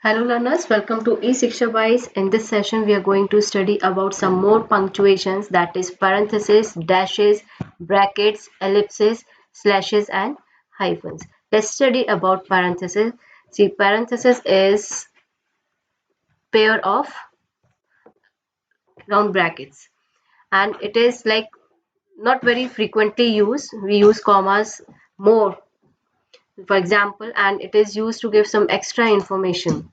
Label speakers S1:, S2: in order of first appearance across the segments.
S1: Hello learners, welcome to E-Shiksha Bytes. In this session, we are going to study about some more punctuations, that is parentheses, dashes, brackets, ellipses, slashes and hyphens. Let's study about parentheses. See, parentheses is pair of round brackets and it is like not very frequently used. We use commas more, for example, and it is used to give some extra information.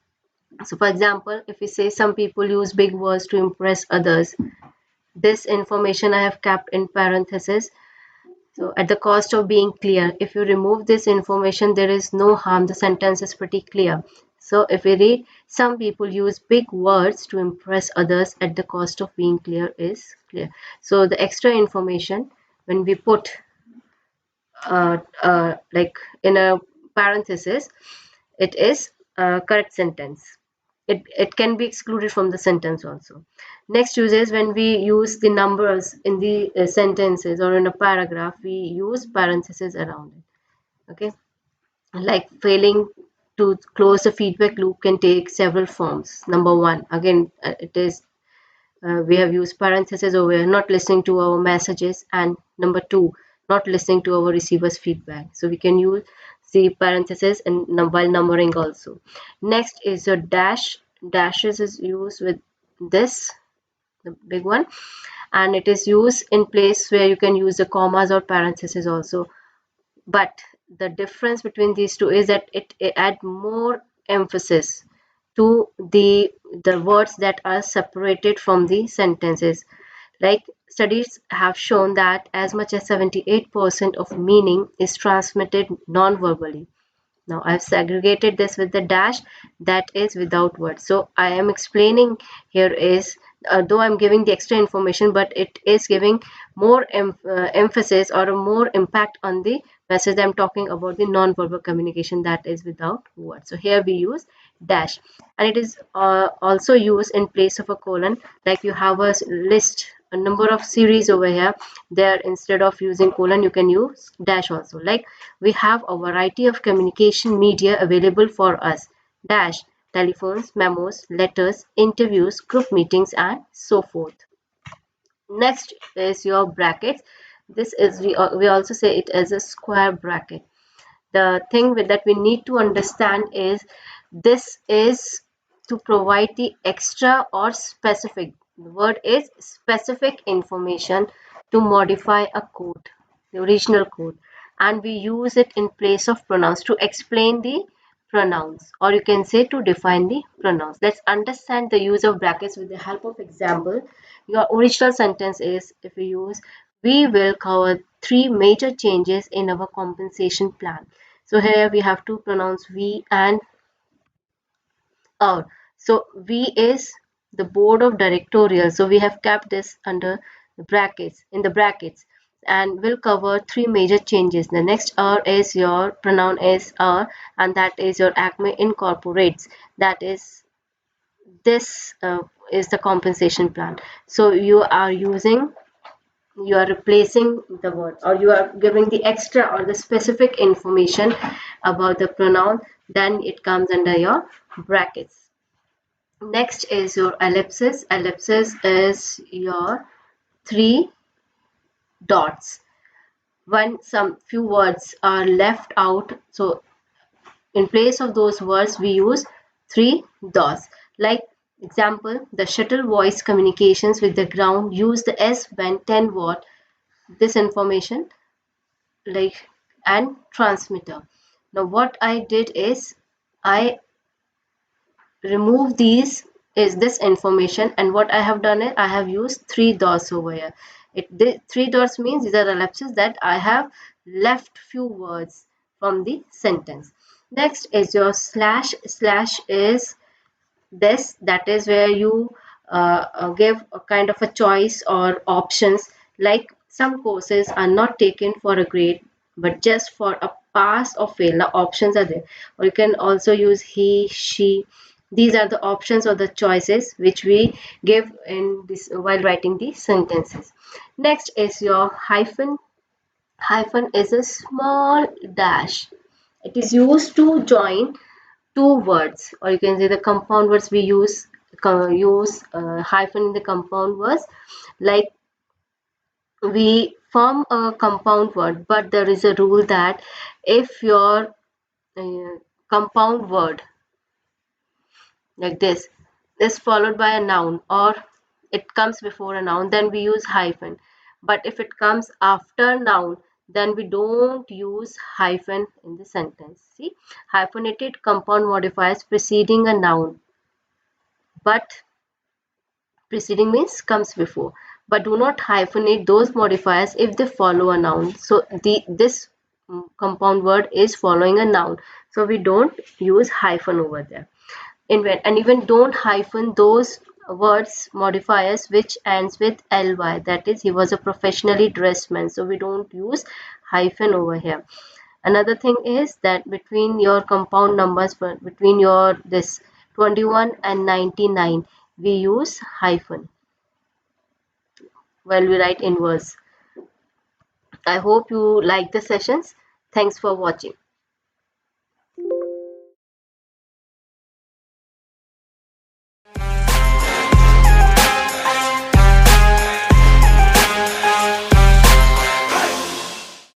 S1: So for example, if we say some people use big words to impress others, this information I have kept in parentheses. So at the cost of being clear, if you remove this information, there is no harm. The sentence is pretty clear. So if we read, some people use big words to impress others at the cost of being clear is clear. So the extra information when we put like in a parenthesis, it is a correct sentence. It can be excluded from the sentence also. Next use is when we use the numbers in the sentences or in a paragraph, we use parentheses around it. Okay, like failing to close the feedback loop can take several forms. Number one, again, it is we have used parentheses over here, not listening to our messages, and number two, not listening to our receivers feedback. So we can use the parentheses and while numbering also. Next is your dash. Dashes is used with this, the big one, and it is used in place where you can use the commas or parentheses also. But the difference between these two is that it add more emphasis to the words that are separated from the sentences. Like studies have shown that as much as 78% of meaning is transmitted non-verbally. Now I've segregated this with the dash, that is without words. So I am explaining here is, though I'm giving the extra information, but it is giving more emphasis or a more impact on the message. I'm talking about the non-verbal communication, that is without words. So here we use dash, and it is also used in place of a colon. Like you have a list, a number of series over here, there instead of using colon you can use dash also. Like we have a variety of communication media available for us, dash, telephones, memos, letters, interviews, group meetings and so forth. Next is your brackets. This is we also say it as a square bracket. The thing with that we need to understand is this is to provide the extra or specific. The word is specific information to modify a code, the original code, and we use it in place of pronouns to explain the pronouns, or you can say to define the pronouns. Let's understand the use of brackets with the help of example. Your original sentence is, if we use, we will cover three major changes in our compensation plan. So here we have to pronounce we and our. So we is the board of directorial. So we have kept this under the brackets, in the brackets, and will cover three major changes. The next R is your pronoun is R, and that is your Acme incorporates. That is this is the compensation plan. So you are replacing the word, or you are giving the extra or the specific information about the pronoun, then it comes under your brackets. Next is your ellipsis. Ellipsis is your three dots. When some few words are left out, so in place of those words we use three dots. Like example, the shuttle voice communications with the ground use the S band 10 watt. This information, like, and transmitter. Now what I did is I remove these is this information, and what I have done is I have used three dots over here. The three dots means these are ellipses that I have left few words from the sentence. Next is your slash. Slash is this, that is where you give a kind of a choice or options. Like some courses are not taken for a grade but just for a pass or fail. Now options are there, or you can also use he, she. These are the options or the choices which we give in this while writing the sentences. Next is your hyphen. Hyphen is a small dash. It is used to join two words, or you can say the compound words, we use hyphen in the compound words. Like, we form a compound word, but there is a rule that if your compound word, like this, is followed by a noun, or it comes before a noun, then we use hyphen. But if it comes after noun, then we don't use hyphen in the sentence. See, hyphenated compound modifiers preceding a noun, but preceding means comes before, but do not hyphenate those modifiers if they follow a noun. So this compound word is following a noun, so we don't use hyphen over there. And even don't hyphen those words modifiers which ends with ly, that is, he was a professionally dressed man, so we don't use hyphen over here. Another thing is that between your compound numbers, between your this 21 and 99, we use hyphen while we write inverse. I hope you like the sessions. Thanks for watching.